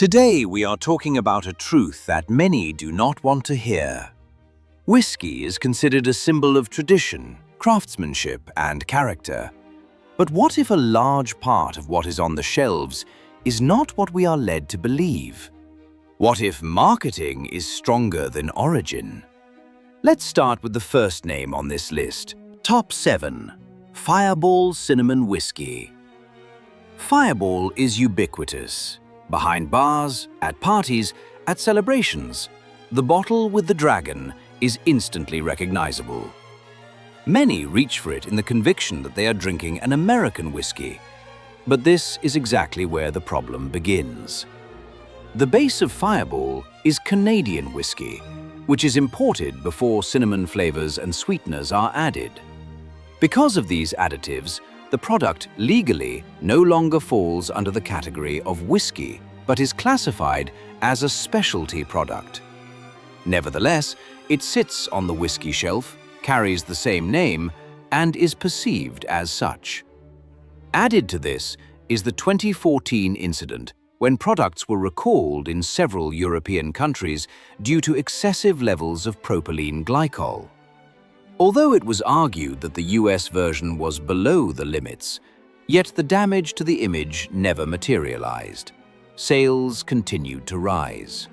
Today we are talking about a truth that many do not want to hear. Whiskey is considered a symbol of tradition, craftsmanship, and character. But what if a large part of what is on the shelves is not what we are led to believe? What if marketing is stronger than origin? Let's start with the first name on this list. Top 7. Fireball Cinnamon Whiskey. Fireball is ubiquitous. Behind bars, at parties, at celebrations, the bottle with the dragon is instantly recognizable. Many reach for it in the conviction that they are drinking an American whiskey, but this is exactly where the problem begins. The base of Fireball is Canadian whiskey, which is imported before cinnamon flavors and sweeteners are added. Because of these additives, the product legally no longer falls under the category of whiskey, but is classified as a specialty product. Nevertheless, it sits on the whiskey shelf, carries the same name, and is perceived as such. Added to this is the 2014 incident when products were recalled in several European countries due to excessive levels of propylene glycol. Although it was argued that the US version was below the limits, yet the damage to the image never materialized. Sales continued to rise.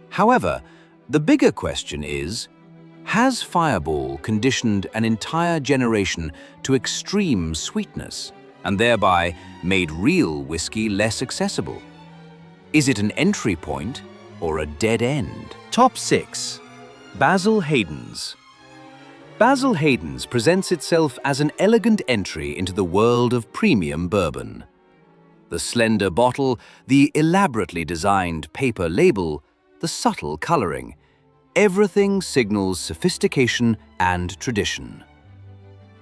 However, the bigger question is, has Fireball conditioned an entire generation to extreme sweetness and thereby made real whiskey less accessible? Is it an entry point or a dead end? Top 6. Basil Hayden's. Basil Hayden's presents itself as an elegant entry into the world of premium bourbon. The slender bottle, the elaborately designed paper label, the subtle coloring, everything signals sophistication and tradition.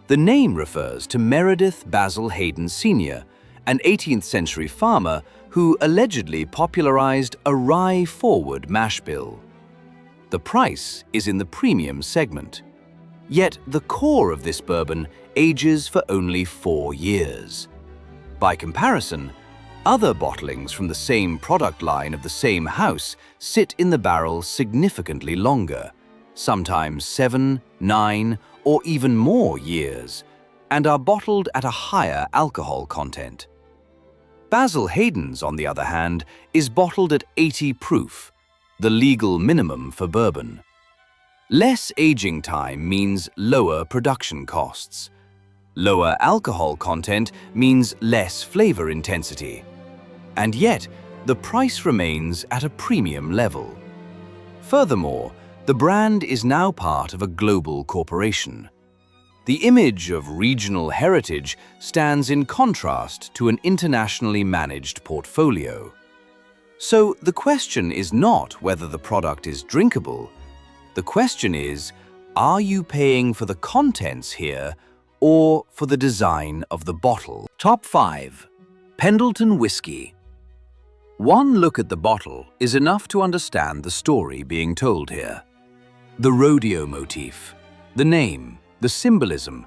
The name refers to Meredith Basil Hayden Sr., an 18th century farmer who allegedly popularized a rye-forward mash bill. The price is in the premium segment. Yet the core of this bourbon ages for only 4 years. By comparison, other bottlings from the same product line of the same house sit in the barrel significantly longer, sometimes 7, 9, or even more years, and are bottled at a higher alcohol content. Basil Hayden's, on the other hand, is bottled at 80 proof, the legal minimum for bourbon. Less aging time means lower production costs. Lower alcohol content means less flavor intensity. And yet, the price remains at a premium level. Furthermore, the brand is now part of a global corporation. The image of regional heritage stands in contrast to an internationally managed portfolio. So the question is not whether the product is drinkable. The question is, are you paying for the contents here or for the design of the bottle? Top 5. Pendleton Whiskey. One look at the bottle is enough to understand the story being told here. The rodeo motif, the name, the symbolism,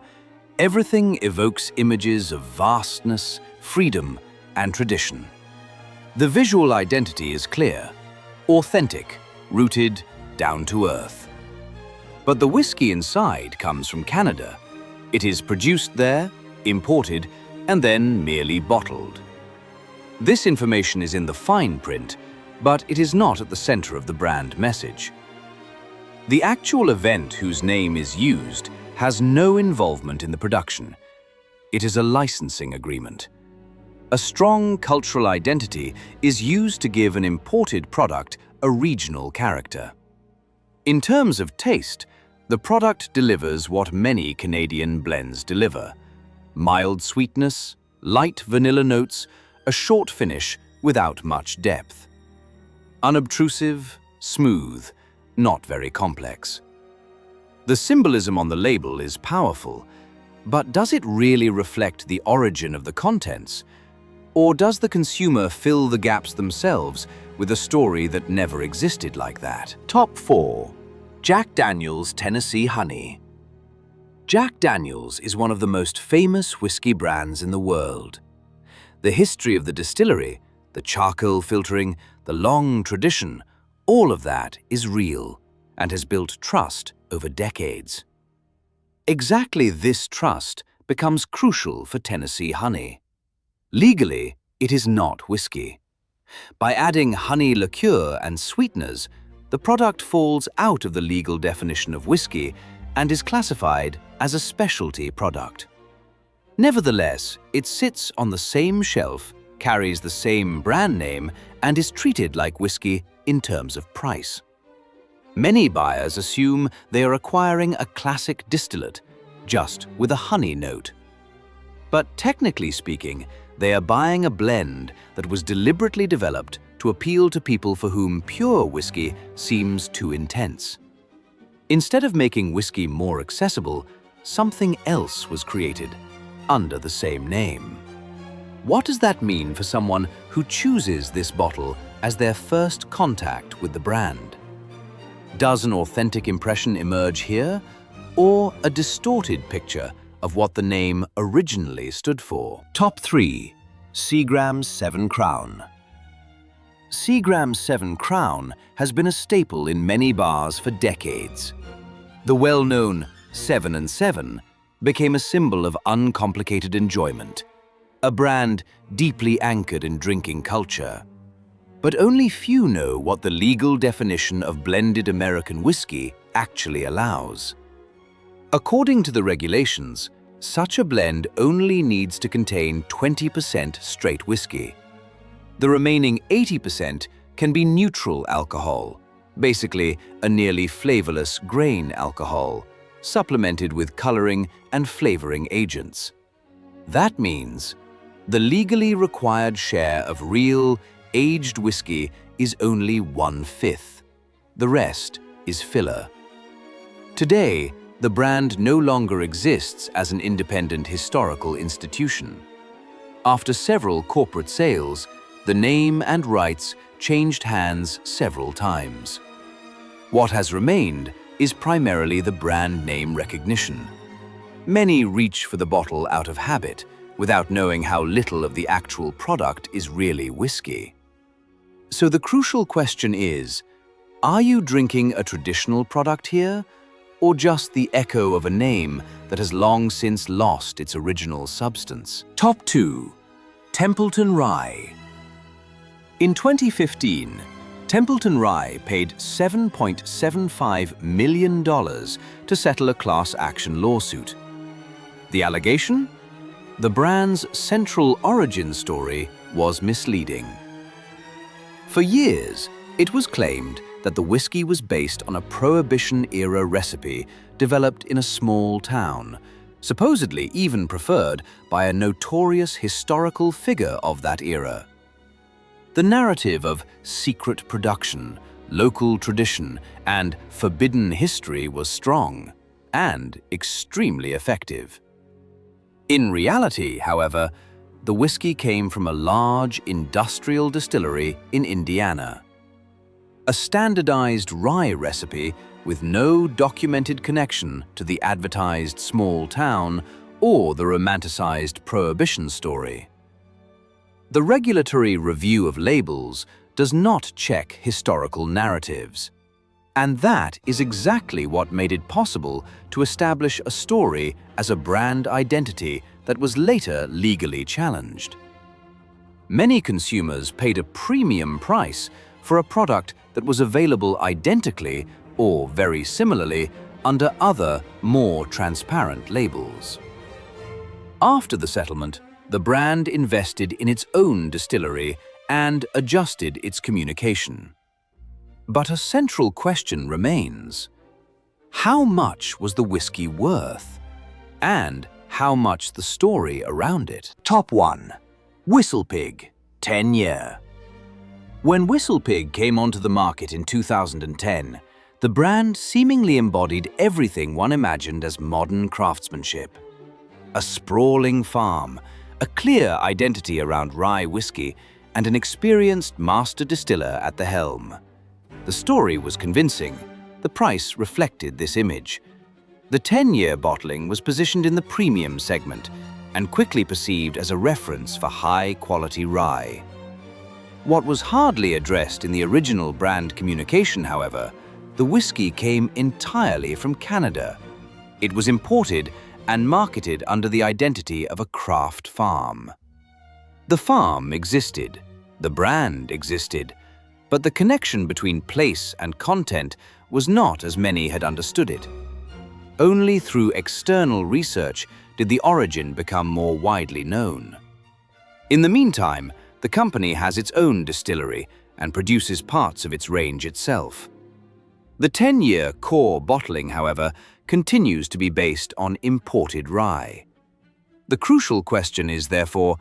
everything evokes images of vastness, freedom, and tradition. The visual identity is clear, authentic, rooted, down to earth. But the whiskey inside comes from Canada. It is produced there, imported, and then merely bottled. This information is in the fine print, but it is not at the center of the brand message. The actual event whose name is used has no involvement in the production. It is a licensing agreement. A strong cultural identity is used to give an imported product a regional character. In terms of taste, the product delivers what many Canadian blends deliver: mild sweetness, light vanilla notes, a short finish without much depth. Unobtrusive, smooth, not very complex. The symbolism on the label is powerful, but does it really reflect the origin of the contents? Or does the consumer fill the gaps themselves with a story that never existed like that? Top 4. Jack Daniel's Tennessee Honey. Jack Daniel's is one of the most famous whiskey brands in the world. The history of the distillery, the charcoal filtering, the long tradition, all of that is real and has built trust over decades. Exactly this trust becomes crucial for Tennessee honey. Legally, it is not whiskey. By adding honey liqueur and sweeteners, the product falls out of the legal definition of whiskey and is classified as a specialty product. Nevertheless, it sits on the same shelf, carries the same brand name, and is treated like whiskey in terms of price. Many buyers assume they are acquiring a classic distillate, just with a honey note. But technically speaking, they are buying a blend that was deliberately developed to appeal to people for whom pure whiskey seems too intense. Instead of making whiskey more accessible, something else was created, under the same name. What does that mean for someone who chooses this bottle as their first contact with the brand? Does an authentic impression emerge here, or a distorted picture of what the name originally stood for? Top 3. Seagram's 7 Crown. Seagram's 7 Crown has been a staple in many bars for decades. The well-known 7 and 7 became a symbol of uncomplicated enjoyment, a brand deeply anchored in drinking culture. But only few know what the legal definition of blended American whiskey actually allows. According to the regulations, such a blend only needs to contain 20% straight whiskey. The remaining 80% can be neutral alcohol, basically a nearly flavorless grain alcohol, supplemented with coloring and flavoring agents. That means the legally required share of real, aged whiskey is only 1/5. The rest is filler. Today, the brand no longer exists as an independent historical institution. After several corporate sales, the name and rights changed hands several times. What has remained is primarily the brand name recognition. Many reach for the bottle out of habit, without knowing how little of the actual product is really whiskey. So the crucial question is, are you drinking a traditional product here, or just the echo of a name that has long since lost its original substance? Top 2. Templeton Rye. In 2015, Templeton Rye paid $7.75 million to settle a class action lawsuit. The allegation? The brand's central origin story was misleading. For years, it was claimed that the whiskey was based on a Prohibition-era recipe developed in a small town, supposedly even preferred by a notorious historical figure of that era. The narrative of secret production, local tradition, and forbidden history was strong and extremely effective. In reality, however, the whiskey came from a large industrial distillery in Indiana. A standardized rye recipe with no documented connection to the advertised small town or the romanticized Prohibition story. The regulatory review of labels does not check historical narratives. And that is exactly what made it possible to establish a story as a brand identity that was later legally challenged. Many consumers paid a premium price for a product that was available identically or very similarly under other, more transparent labels. After the settlement, the brand invested in its own distillery and adjusted its communication. But a central question remains: how much was the whiskey worth? And how much the story around it? Top 1. WhistlePig, 10-year. When WhistlePig came onto the market in 2010, the brand seemingly embodied everything one imagined as modern craftsmanship. A sprawling farm, a clear identity around rye whiskey, and an experienced master distiller at the helm. The story was convincing. The price reflected this image. The 10-year bottling was positioned in the premium segment and quickly perceived as a reference for high-quality rye. What was hardly addressed in the original brand communication, however, the whiskey came entirely from Canada. It was imported and marketed under the identity of a craft farm. The farm existed, the brand existed, but the connection between place and content was not as many had understood it. Only through external research did the origin become more widely known. In the meantime, the company has its own distillery and produces parts of its range itself. The 10-year core bottling, however, continues to be based on imported rye. The crucial question is, therefore,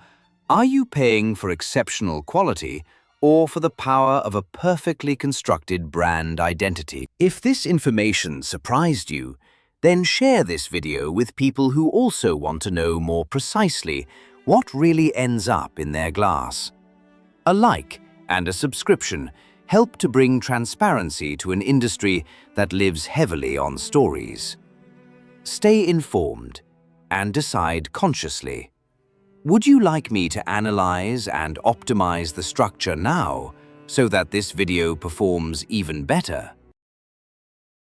are you paying for exceptional quality or for the power of a perfectly constructed brand identity? If this information surprised you, then share this video with people who also want to know more precisely what really ends up in their glass. A like and a subscription help to bring transparency to an industry that lives heavily on stories. Stay informed and decide consciously. Would you like me to analyze and optimize the structure now so that this video performs even better?